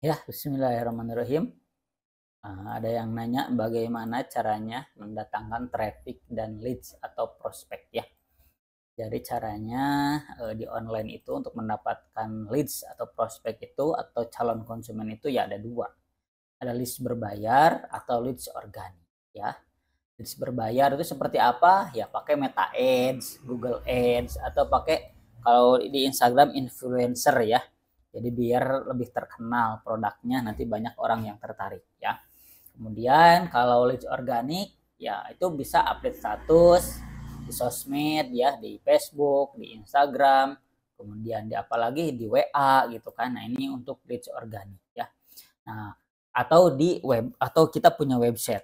Ya, bismillahirrahmanirrahim. Ada yang nanya bagaimana caranya mendatangkan traffic dan leads atau prospek ya. Jadi caranya di online itu untuk mendapatkan leads atau prospek itu atau calon konsumen itu ya ada dua. Ada leads berbayar atau leads organik ya. Leads berbayar itu seperti apa? Ya pakai Meta Ads, Google Ads atau pakai kalau di Instagram influencer ya. Jadi biar lebih terkenal produknya, nanti banyak orang yang tertarik ya. Kemudian kalau leads organik ya itu bisa update status di sosmed ya, di Facebook, di Instagram, kemudian di apalagi di WA gitu kan. Nah, ini untuk leads organik ya. Nah, atau di web atau kita punya website.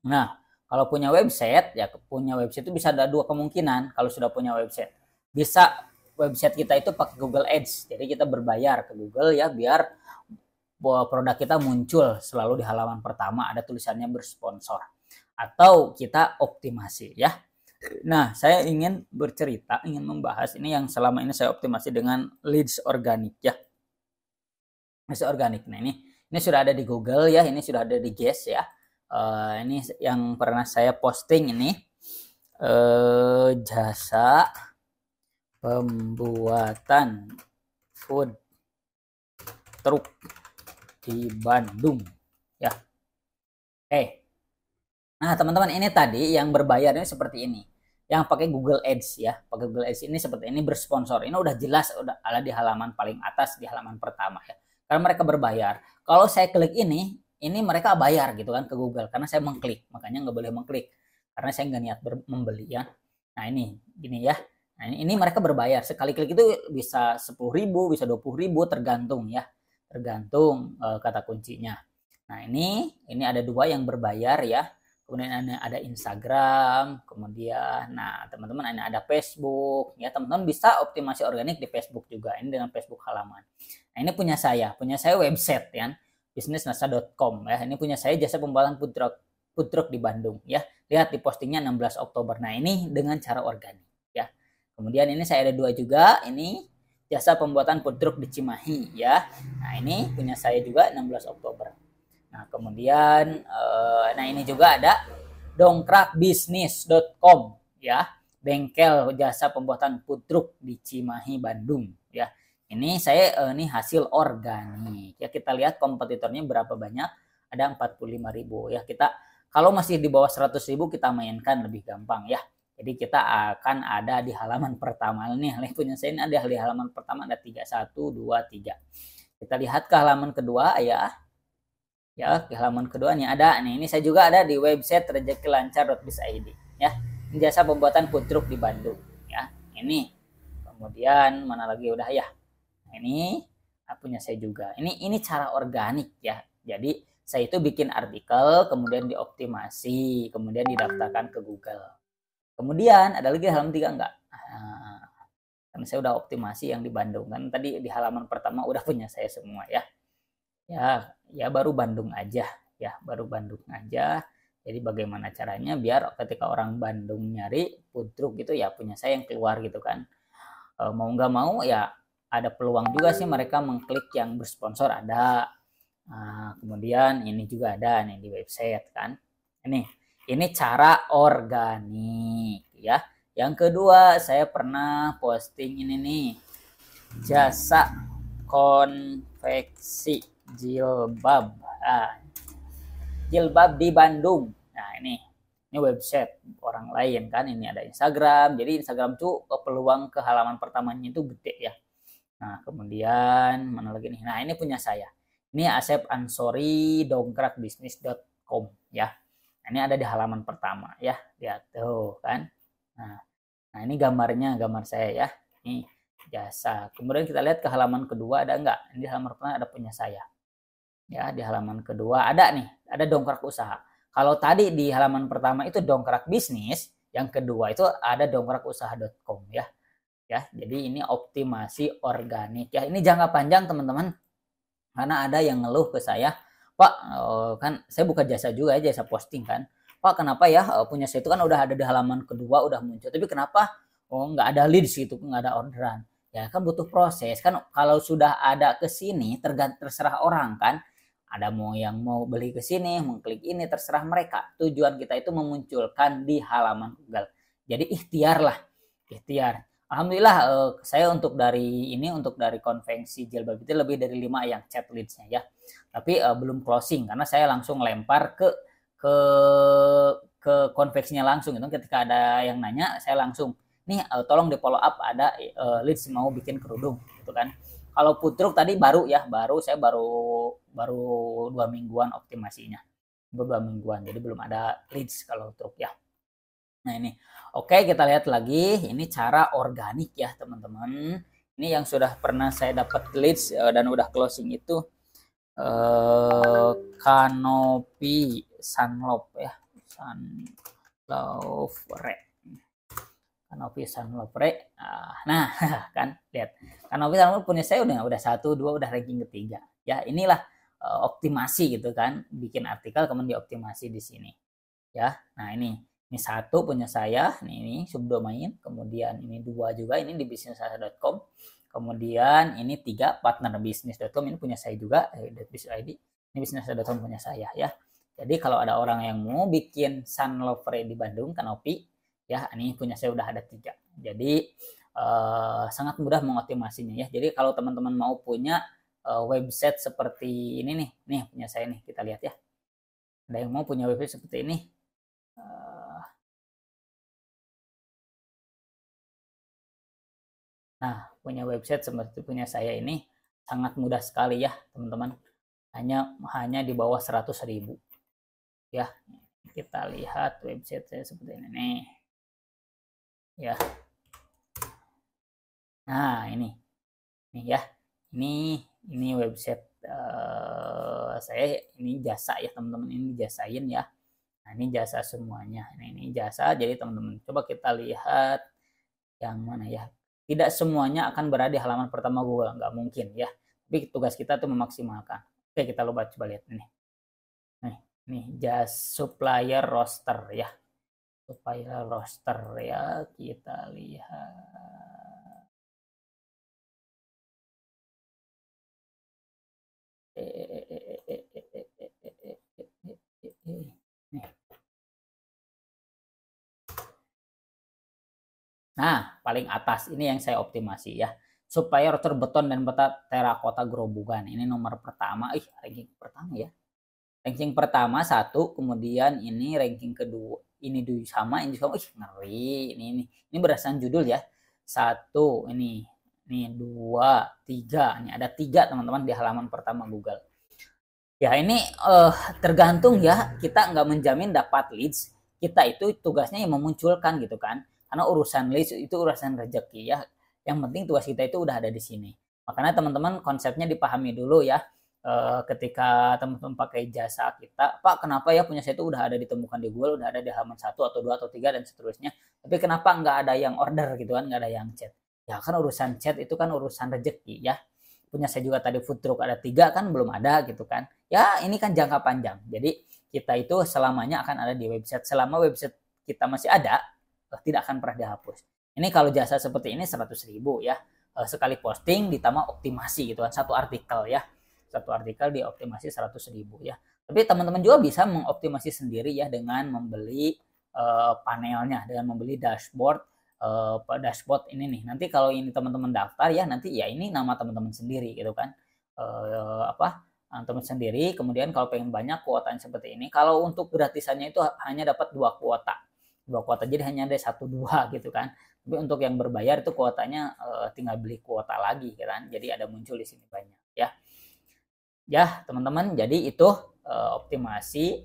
Nah, kalau punya website itu bisa ada dua kemungkinan kalau sudah punya website. Bisa website kita itu pakai Google Ads. Jadi kita berbayar ke Google ya biar produk kita muncul selalu di halaman pertama ada tulisannya bersponsor. Atau kita optimasi ya. Nah, saya ingin membahas ini yang selama ini saya optimasi dengan leads organik ya. Leads organik. Nah, ini sudah ada di Google ya, ini sudah ada di Guess ya. Ini yang pernah saya posting ini jasa pembuatan food truck di Bandung ya. Nah teman-teman, ini tadi yang berbayar ini seperti ini, yang pakai Google Ads ya, pakai Google Ads ini seperti ini bersponsor. Ini udah jelas, udah ada di halaman paling atas, di halaman pertama ya, karena mereka berbayar. Kalau saya klik ini mereka bayar gitu kan ke Google karena saya mengklik, makanya nggak boleh mengklik karena saya nggak niat membeli ya. Nah ini gini ya. Nah ini mereka berbayar, sekali klik itu bisa 10.000, bisa 20.000 tergantung ya, tergantung kata kuncinya. Nah ini ada dua yang berbayar ya. Kemudian ada Instagram, kemudian nah teman-teman ini ada Facebook ya, teman-teman bisa optimasi organik di Facebook juga, ini dengan Facebook halaman. Nah ini punya saya website ya, bisnisnasa.com ya, ini punya saya jasa pembuatan food truck di Bandung ya, lihat di postingnya 16 Oktober. Nah ini dengan cara organik ya. Kemudian ini saya ada dua juga, ini jasa pembuatan food truck di Cimahi ya. Nah ini punya saya juga 16 Oktober. Nah kemudian nah ini juga ada dongkrakbisnis.com ya, bengkel jasa pembuatan food truck di Cimahi Bandung ya. Ini saya ini hasil organik ya, kita lihat kompetitornya berapa banyak, ada 45.000 ya. Kita kalau masih di bawah 100.000 kita mainkan lebih gampang ya. Jadi kita akan ada di halaman pertama nih, punya saya ini ada di halaman pertama ada 3, 1, 2, 3. Kita lihat ke halaman kedua ya. Ya, di halaman kedua nih ada nih, ini saya juga ada di website rezekilancar.biz.id ya. Ini jasa pembuatan food truck di Bandung ya. Ini kemudian mana lagi, udah ya. Ini punya saya juga. Ini cara organik ya. Jadi saya itu bikin artikel, kemudian dioptimasi, kemudian didaftarkan ke Google. Kemudian ada lagi halaman 3 enggak? Nah, kan saya udah optimasi yang di Bandung kan, tadi di halaman pertama udah punya saya semua ya. Ya baru Bandung aja ya, baru Bandung aja. Jadi bagaimana caranya biar ketika orang Bandung nyari food truck gitu ya punya saya yang keluar gitu kan. Mau nggak mau ya ada peluang juga sih mereka mengklik yang bersponsor ada. Nah, kemudian ini juga ada nih di website kan. Ini cara organik ya. Yang kedua saya pernah posting ini nih, jasa konveksi jilbab. Jilbab di Bandung. Nah ini website orang lain kan, ini ada Instagram. Jadi Instagram tuh peluang ke halaman pertamanya itu gede ya. Nah kemudian mana lagi nih, nah ini punya saya, ini Asep Ansori dongkrakbisnis.com ya. Nah, ini ada di halaman pertama ya, lihat tuh kan. Nah ini gambar saya ya, ini jasa. Kemudian kita lihat ke halaman kedua ada enggak, ini di halaman pertama ada punya saya ya. Di halaman kedua ada nih, ada dongkrak usaha. Kalau tadi di halaman pertama itu dongkrak bisnis, yang kedua itu ada dongkrakusaha.com ya. Jadi ini optimasi organik ya. Ini jangka panjang teman-teman, karena ada yang ngeluh ke saya, Pak kan saya buka jasa juga ya, jasa posting kan, Pak kenapa ya punya saya itu kan udah ada di halaman kedua udah muncul, tapi kenapa nggak ada leads gitu, nggak ada orderan. Ya kan butuh proses kan, kalau sudah ada ke sini terserah orang kan. Ada yang mau beli ke sini, mengklik ini, terserah mereka. Tujuan kita itu memunculkan di halaman Google. Jadi ikhtiar lah, ikhtiar. Alhamdulillah saya untuk dari konvensi jilbab itu lebih dari 5 yang chat leads-nya ya. Tapi belum closing karena saya langsung lempar ke konveksinya langsung itu. Ketika ada yang nanya, saya langsung nih tolong di follow up, ada leads mau bikin kerudung gitu kan. Kalau Putruk tadi saya baru 2 mingguan optimasinya. Baru 2 mingguan, jadi belum ada leads kalau truk ya. Nah ini, oke kita lihat lagi, ini cara organik ya teman-teman. Ini yang sudah pernah saya dapat leads dan udah closing itu Canopy Sunloft ya, Sunloft. Canopy Sunloft. Nah, kan lihat. Canopy Sunloft punya saya udah 1, 2 udah ranking ketiga. Ya, inilah optimasi gitu kan. Bikin artikel kemudian dioptimasi di sini. Ya. Nah, ini 1 punya saya, ini subdomain, kemudian ini 2 juga ini di bisnisasa.com. Kemudian ini 3 partnerbisnis.com, ini punya saya juga, .biz.id. Ini bisnisasa.com punya saya ya. Jadi kalau ada orang yang mau bikin Sunloft di Bandung, Canopy, ya ini punya saya udah ada 3. Jadi sangat mudah mengoptimasinya ya. Jadi kalau teman-teman mau punya website seperti ini nih punya saya nih, kita lihat ya. Ada yang mau punya website seperti ini? Nah, punya website seperti punya saya ini sangat mudah sekali ya, teman-teman. Hanya di bawah 100.000. Ya, kita lihat website saya seperti ini nih. Ya. Nah, ini ya. Ini website saya, ini jasa ya, teman-teman. Ini jasain ya. Nah, ini jasa semuanya. Nah, ini jasa. Jadi, teman-teman, coba kita lihat yang mana ya. Tidak semuanya akan berada di halaman pertama Google, nggak mungkin ya. Tapi tugas kita tuh memaksimalkan. Oke, kita coba lihat ini. Nih, supplier roster ya. Supplier roster ya, kita lihat. Nah, paling atas ini yang saya optimasi ya. Supplier roster beton dan bata terakota Grobogan. Ini nomor pertama. Ranking pertama ya. Ranking pertama 1, kemudian ini ranking kedua. Ini sama. Ngeri. Ini berdasarkan judul ya. 1, ini 2, 3. Ini ada 3 teman-teman di halaman pertama Google. Ya ini tergantung ya, kita nggak menjamin dapat leads. Kita itu tugasnya yang memunculkan gitu kan. Karena urusan leads itu urusan rezeki ya. Yang penting tugas kita itu udah ada di sini. Makanya teman-teman konsepnya dipahami dulu ya. Ketika teman-teman pakai jasa kita, Pak kenapa ya punya saya itu udah ada ditemukan di Google, udah ada di halaman 1 atau 2 atau 3 dan seterusnya. Tapi kenapa nggak ada yang order gitu kan, nggak ada yang chat. Ya kan urusan chat itu kan urusan rezeki ya. Punya saya juga tadi food truck ada 3 kan belum ada gitu kan. Ya ini kan jangka panjang. Jadi kita itu selamanya akan ada di website. Selama website kita masih ada, tidak akan pernah dihapus. Ini kalau jasa seperti ini 100.000 ya. Sekali posting ditambah optimasi gitu kan. Satu artikel ya. Satu artikel dioptimasi 100.000 ya. Tapi teman-teman juga bisa mengoptimasi sendiri ya dengan membeli panelnya, dengan membeli dashboard ini nih. Nanti kalau ini teman-teman daftar ya, nanti ya ini nama teman-teman sendiri gitu kan. Teman sendiri, kemudian kalau pengen banyak kuotanya seperti ini. Kalau untuk gratisannya itu hanya dapat 2 kuota. 2 kuota, jadi hanya ada 1-2 gitu kan. Tapi untuk yang berbayar itu kuotanya tinggal beli kuota lagi kan. Jadi ada muncul di sini banyak ya. Ya, teman-teman, jadi itu optimasi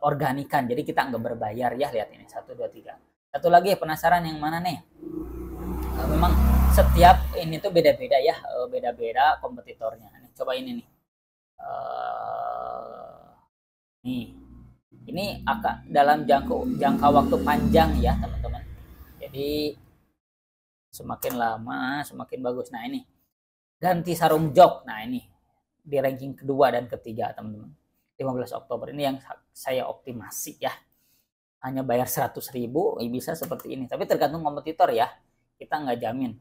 organikan. Jadi kita nggak berbayar ya, lihat ini 1 2 3. Satu lagi penasaran yang mana nih? Memang setiap ini tuh beda-beda ya, beda-beda kompetitornya. Coba ini nih. Nih. Ini akan dalam jangka waktu panjang ya, teman-teman. Jadi semakin lama semakin bagus. Nah, ini. Ganti sarung jok. Nah, ini di ranking kedua dan ketiga, teman-teman. 15 Oktober ini yang saya optimasi ya. Hanya bayar 100.000 bisa seperti ini. Tapi tergantung kompetitor ya. Kita nggak jamin.